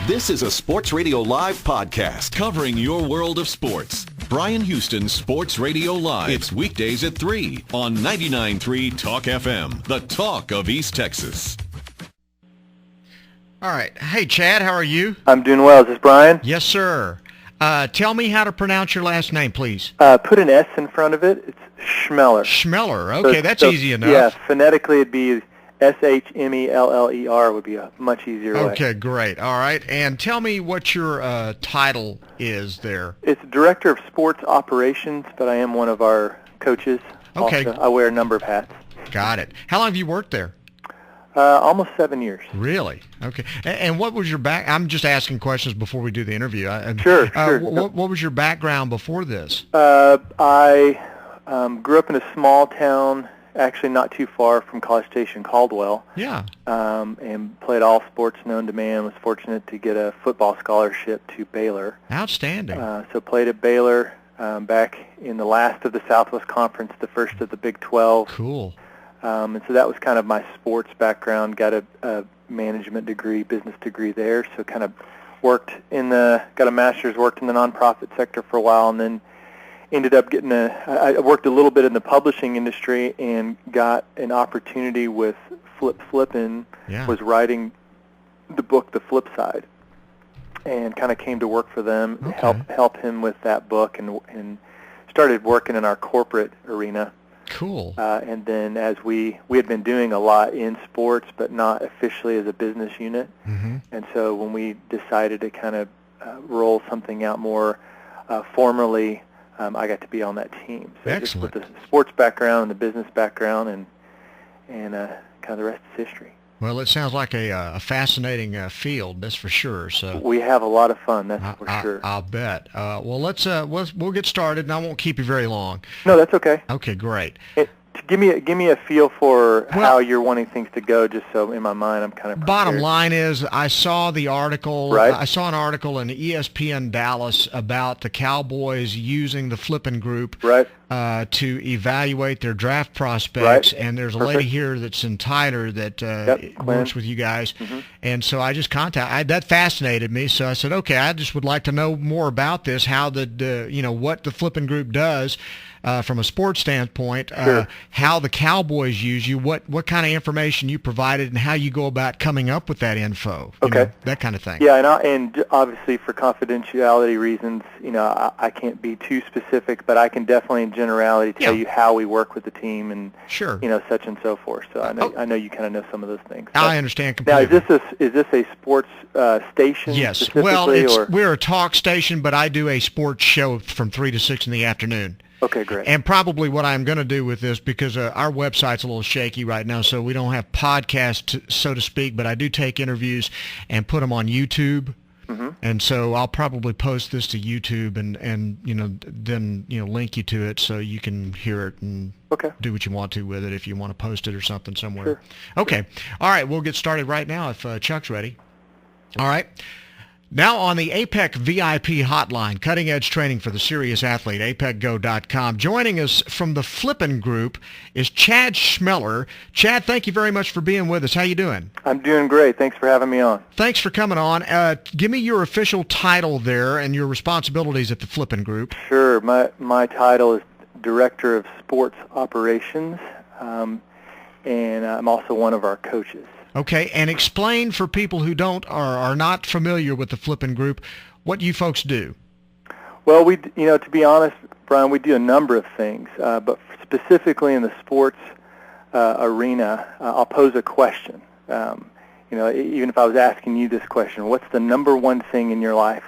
This is a Sports Radio Live podcast covering your world of sports. Bryan Houston's Sports Radio Live. It's weekdays at 3 on 99.3 Talk FM, the talk of East Texas. All right. Hey, Chad, how are you? I'm doing well. Is this Bryan? Yes, sir. Tell me how to pronounce your last name, please. Put an S in front of it. It's Chmelar. Chmelar. Okay, that's easy enough. Yeah, phonetically it'd be Schmeller would be a much easier way. Okay, great. All right. And tell me what your title is there. It's Director of Sports Operations, but I am one of our coaches. Okay. Also, I wear a number of hats. Got it. How long have you worked there? Almost 7 years. Really? Okay. And what was your I'm just asking questions before we do the interview. Sure. What was your background before this? I grew up in a small town, actually not too far from College Station, Caldwell. Yeah. And played all sports known to man. Was fortunate to get a football scholarship to Baylor. Outstanding. So played at Baylor back in the last of the Southwest Conference, the first of the Big 12. Cool. And so that was kind of my sports background. Got a management degree, business degree there. So kind of got a master's, worked in the nonprofit sector for a while, and then ended up getting I worked a little bit in the publishing industry and got an opportunity with Flippen. Yeah. Was writing the book, The Flip Side, and kind of came to work for them, Okay. help him with that book, and started working in our corporate arena. Cool. And then as we had been doing a lot in sports, but not officially as a business unit. Mm-hmm. And so when we decided to kind of roll something out more formally, I got to be on that team. So Excellent. just with the sports background and the business background, and kind of the rest is history. Well, it sounds like a fascinating field, that's for sure. So We have a lot of fun, that's for sure. I'll bet. Well, we'll get started, and I won't keep you very long. No, that's okay. Okay, great. Give me a feel for how you're wanting things to go, just so in my mind I'm kind of prepared. Bottom line is, I saw the article. Right. I saw an article in ESPN Dallas about the Cowboys using the Flippen Group Right. to evaluate their draft prospects. Right. And there's a Perfect. lady here that's in Tyler that works with you guys. Mm-hmm. And so I just that fascinated me. So I said, okay, I just would like to know more about this, how what the Flippen Group does. From a sports standpoint, Sure. how the Cowboys use you, what kind of information you provided, and how you go about coming up with that info. Okay. That kind of thing. Yeah, and obviously for confidentiality reasons, I can't be too specific, but I can definitely in generality tell you how we work with the team and Sure. Such and so forth. So I know you kind of know some of those things. I understand Now, completely. is this a sports station? Yes. Specifically, Well, or? we're a talk station, but I do a sports show from 3 to 6 in the afternoon. Okay, great. And probably what I'm going to do with this, because our website's a little shaky right now, so we don't have podcasts, so to speak, but I do take interviews and put them on YouTube. Mm-hmm. And so I'll probably post this to YouTube and then link you to it so you can hear it and do what you want to with it if you want to post it or something somewhere. Sure. Okay. All right, we'll get started right now if Chuck's ready. All right. Now on the APEC VIP hotline, cutting-edge training for the serious athlete, apecgo.com. Joining us from the Flippen Group is Chad Chmelar. Chad, thank you very much for being with us. How you doing? I'm doing great. Thanks for having me on. Thanks for coming on. Give me your official title there and your responsibilities at the Flippen Group. Sure. My title is Director of Sports Operations, and I'm also one of our coaches. Okay, and explain for people who are not familiar with the Flippen Group what you folks do. Well, to be honest, Bryan, we do a number of things, but specifically in the sports arena, I'll pose a question. Even if I was asking you this question, what's the number one thing in your life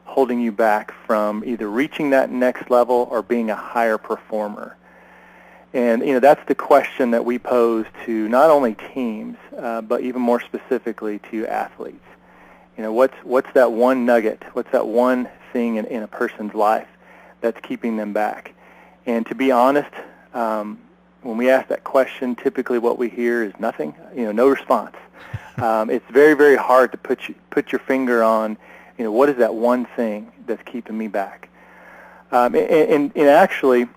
holding you back from either reaching that next level or being a higher performer? And that's the question that we pose to not only teams, but even more specifically to athletes. What's that one nugget? What's that one thing in a person's life that's keeping them back? And to be honest, when we ask that question, typically what we hear is nothing. No response. It's very, very hard to put your finger on. What is that one thing that's keeping me back? And actually,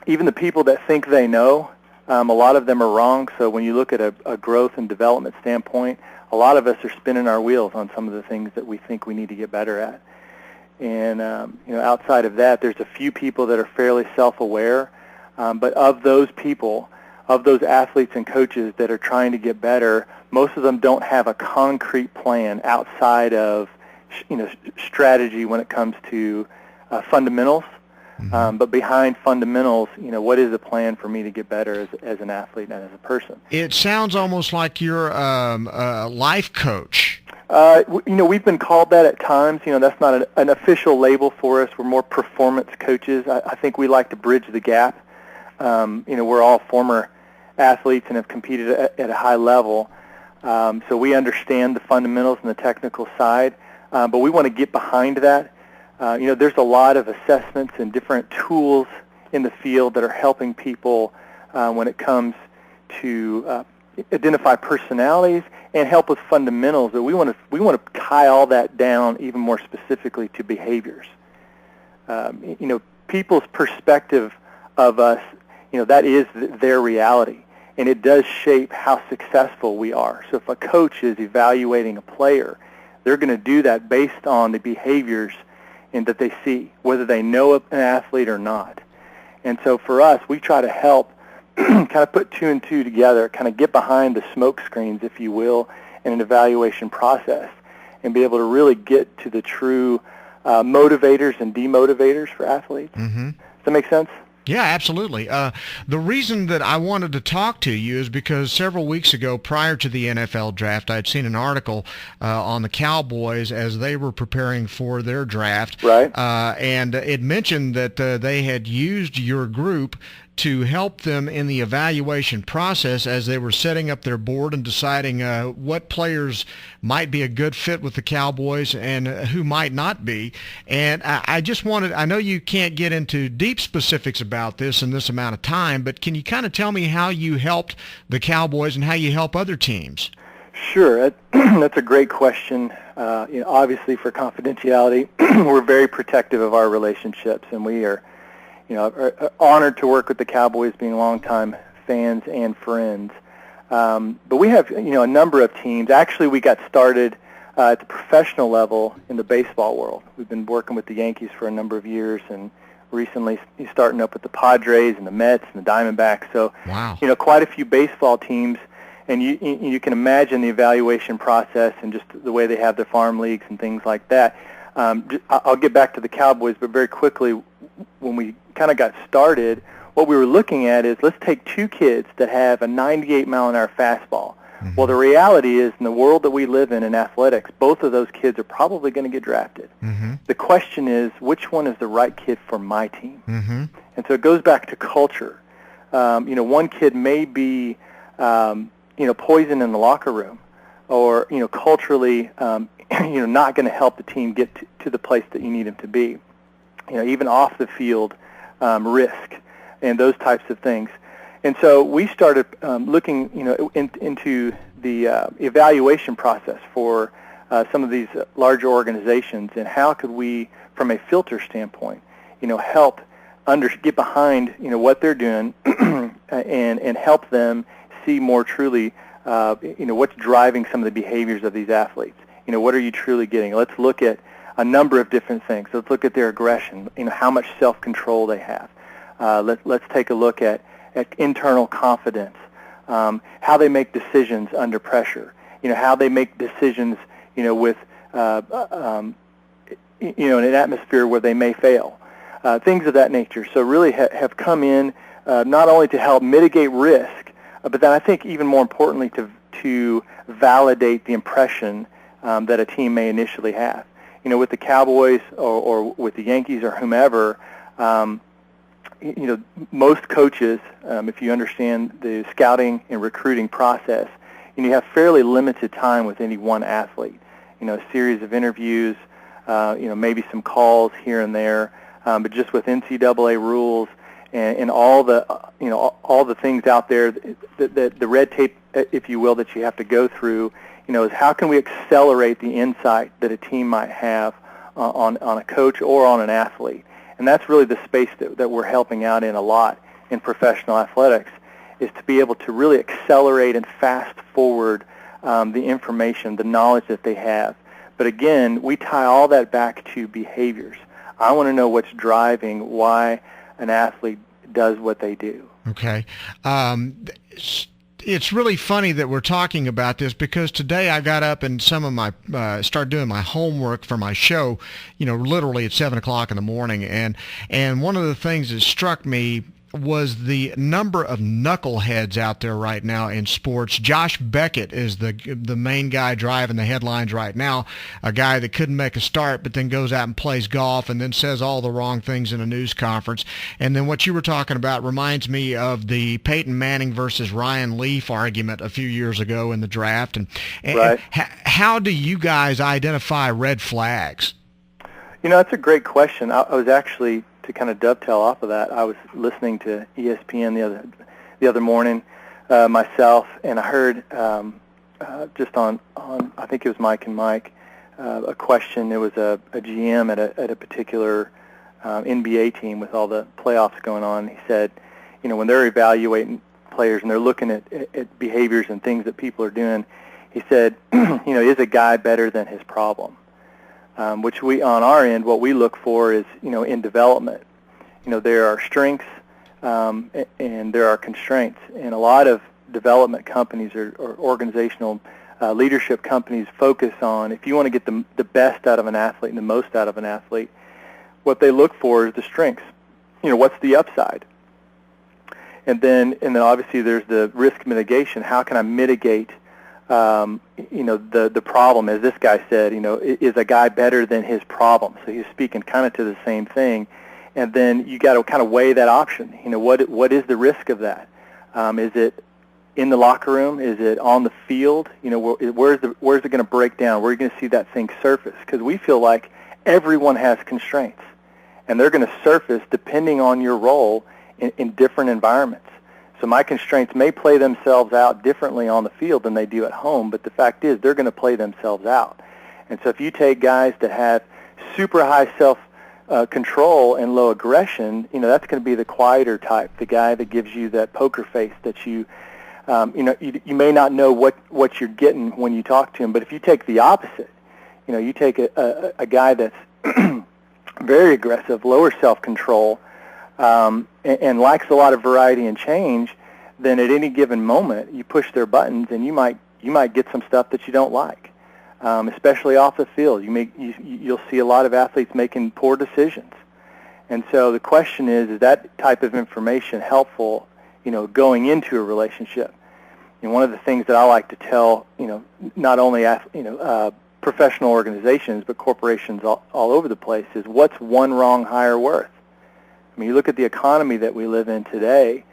even the people that think they know, a lot of them are wrong. So when you look at a growth and development standpoint, a lot of us are spinning our wheels on some of the things that we think we need to get better at. And outside of that, there's a few people that are fairly self-aware, but of those people, of those athletes and coaches that are trying to get better, most of them don't have a concrete plan outside of strategy when it comes to fundamentals. But behind fundamentals, what is the plan for me to get better as an athlete and as a person? It sounds almost like you're a life coach. We've been called that at times. That's not an official label for us. We're more performance coaches. I think we like to bridge the gap. We're all former athletes and have competed at a high level. So we understand the fundamentals and the technical side, but we want to get behind that. There's a lot of assessments and different tools in the field that are helping people when it comes to identify personalities and help with fundamentals. But we want to tie all that down even more specifically to behaviors. People's perspective of us, that is their reality, and it does shape how successful we are. So if a coach is evaluating a player, they're going to do that based on the behaviors and that they see, whether they know an athlete or not. And so for us, we try to help kind of put two and two together, kind of get behind the smoke screens, if you will, in an evaluation process and be able to really get to the true motivators and demotivators for athletes. Mm-hmm. Does that make sense? Yeah, absolutely. The reason that I wanted to talk to you is because several weeks ago, prior to the NFL draft, I'd seen an article on the Cowboys as they were preparing for their draft. Right. And it mentioned that they had used your group to help them in the evaluation process as they were setting up their board and deciding what players might be a good fit with the Cowboys and who might not be. And I just wanted, I know you can't get into deep specifics about this in this amount of time, but can you kind of tell me how you helped the Cowboys and how you help other teams? Sure. That's a great question. Obviously, for confidentiality, we're very protective of our relationships, and we are honored to work with the Cowboys, being longtime fans and friends. But we have, a number of teams. Actually, we got started at the professional level in the baseball world. We've been working with the Yankees for a number of years, and recently starting up with the Padres and the Mets and the Diamondbacks. So, wow. Quite a few baseball teams. And you can imagine the evaluation process and just the way they have their farm leagues and things like that. I'll get back to the Cowboys, but very quickly, when we kind of got started, what we were looking at is, let's take two kids that have a 98-mile-an-hour fastball. Mm-hmm. Well, the reality is, in the world that we live in athletics, both of those kids are probably going to get drafted. Mm-hmm. The question is, which one is the right kid for my team? Mm-hmm. And so it goes back to culture. One kid may be, poison in the locker room, or, culturally, not going to help the team get to the place that you need him to be. Even off the field, risk and those types of things. And so we started looking, into the evaluation process for some of these larger organizations, and how could we, from a filter standpoint, help get behind, what they're doing, and help them see more truly, what's driving some of the behaviors of these athletes. What are you truly getting? Let's look at a number of different things. Let's look at their aggression, how much self-control they have. Let's take a look at internal confidence, how they make decisions under pressure, how they make decisions, with, in an atmosphere where they may fail, things of that nature. So really have come in not only to help mitigate risk, but then I think even more importantly to validate the impression that a team may initially have. With the Cowboys or with the Yankees or whomever, most coaches, if you understand the scouting and recruiting process, you have fairly limited time with any one athlete. A series of interviews, maybe some calls here and there, but just with NCAA rules and all the, all the things out there, the red tape, if you will, that you have to go through, is how can we accelerate the insight that a team might have on a coach or on an athlete. And that's really the space that we're helping out in a lot in professional athletics, is to be able to really accelerate and fast forward the information, the knowledge that they have. But again, we tie all that back to behaviors. I want to know what's driving why an athlete does what they do. Okay. It's really funny that we're talking about this because today I got up and started doing my homework for my show, literally at 7 o'clock in the morning. And one of the things that struck me was the number of knuckleheads out there right now in sports. Josh Beckett is the main guy driving the headlines right now, a guy that couldn't make a start but then goes out and plays golf and then says all the wrong things in a news conference. And then what you were talking about reminds me of the Peyton Manning versus Ryan Leaf argument a few years ago in the draft. And right. How do you guys identify red flags? That's a great question. I was actually, to kind of dovetail off of that, I was listening to ESPN the other morning myself, and I heard just on I think it was Mike and Mike a question. There was a GM at a particular NBA team with all the playoffs going on. He said, when they're evaluating players and they're looking at behaviors and things that people are doing, he said, is a guy better than his problem? Which we, on our end, what we look for is, in development, there are strengths and there are constraints. And a lot of development companies or organizational leadership companies focus on, if you want to get the best out of an athlete and the most out of an athlete, what they look for is the strengths. What's the upside? And then obviously there's the risk mitigation. How can I mitigate the problem, as this guy said, is a guy better than his problem? So he's speaking kind of to the same thing. And then you got to kind of weigh that option. What is the risk of that? Is it in the locker room? Is it on the field? Where's it going to break down? Where are you going to see that thing surface? Because we feel like everyone has constraints, and they're going to surface depending on your role in different environments. So my constraints may play themselves out differently on the field than they do at home, but the fact is they're going to play themselves out. And so if you take guys that have super high self-control and low aggression, that's going to be the quieter type, the guy that gives you that poker face that you may not know what you're getting when you talk to him. But if you take the opposite, you take a guy that's very aggressive, lower self-control, and likes a lot of variety and change, then at any given moment you push their buttons and you might get some stuff that you don't like, especially off the field. You'll see a lot of athletes making poor decisions, and so the question is that type of information helpful, going into a relationship? And one of the things that I like to tell, not only professional organizations but corporations all over the place is, what's one wrong hire worth? I mean, you look at the economy that we live in today,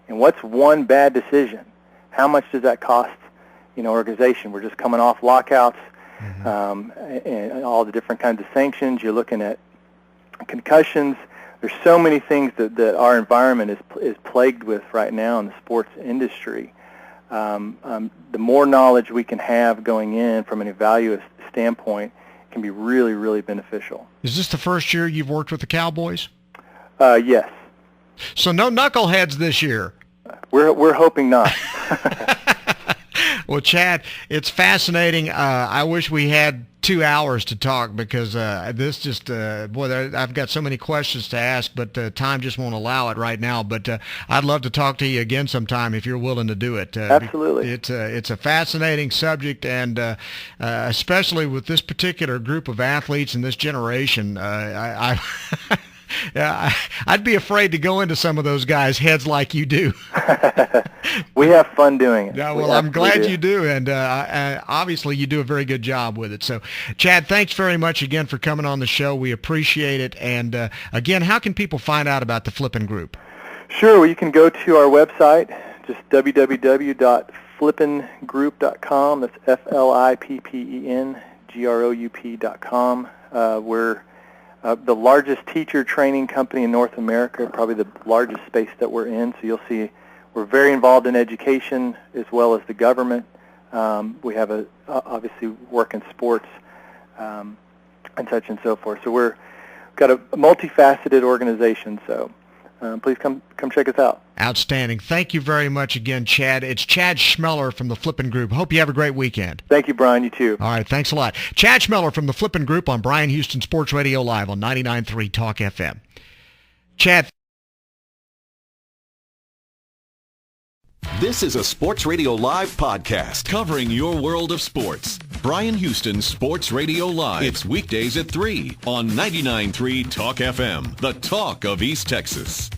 and what's one bad decision? How much does that cost, organization? We're just coming off lockouts, and all the different kinds of sanctions. You're looking at concussions. There's so many things that our environment is plagued with right now in the sports industry. The more knowledge we can have going in from an evaluative standpoint can be really, really beneficial. Is this the first year you've worked with the Cowboys? Yes. So no knuckleheads this year. We're hoping not. Well, Chad, it's fascinating. I wish we had 2 hours to talk because this just, I've got so many questions to ask, but time just won't allow it right now. But I'd love to talk to you again sometime if you're willing to do it. Absolutely. It's a fascinating subject, and especially with this particular group of athletes in this generation, Yeah, I'd be afraid to go into some of those guys' heads like you do. We have fun doing it. Yeah, well, I'm glad you do, and obviously you do a very good job with it. So, Chad, thanks very much again for coming on the show. We appreciate it. And, again, how can people find out about the Flippen Group? Sure. Well, you can go to our website, just www.flippengroup.com. That's FLIPPENGROUP.com. We're the largest teacher training company in North America, probably the largest space that we're in. So you'll see we're very involved in education as well as the government. We have obviously work in sports and such and so forth. So we've got a multifaceted organization. So please come check us out. Outstanding. Thank you very much again, Chad. It's Chad Chmelar from the Flippen Group. Hope you have a great weekend. Thank you, Brian. You too. All right, thanks a lot. Chad Chmelar from the Flippen Group on Bryan Houston Sports Radio Live on 99.3 Talk FM. Chad. This is a Sports Radio Live podcast covering your world of sports. Bryan Houston Sports Radio Live. It's weekdays at 3 on 99.3 Talk FM, the talk of East Texas.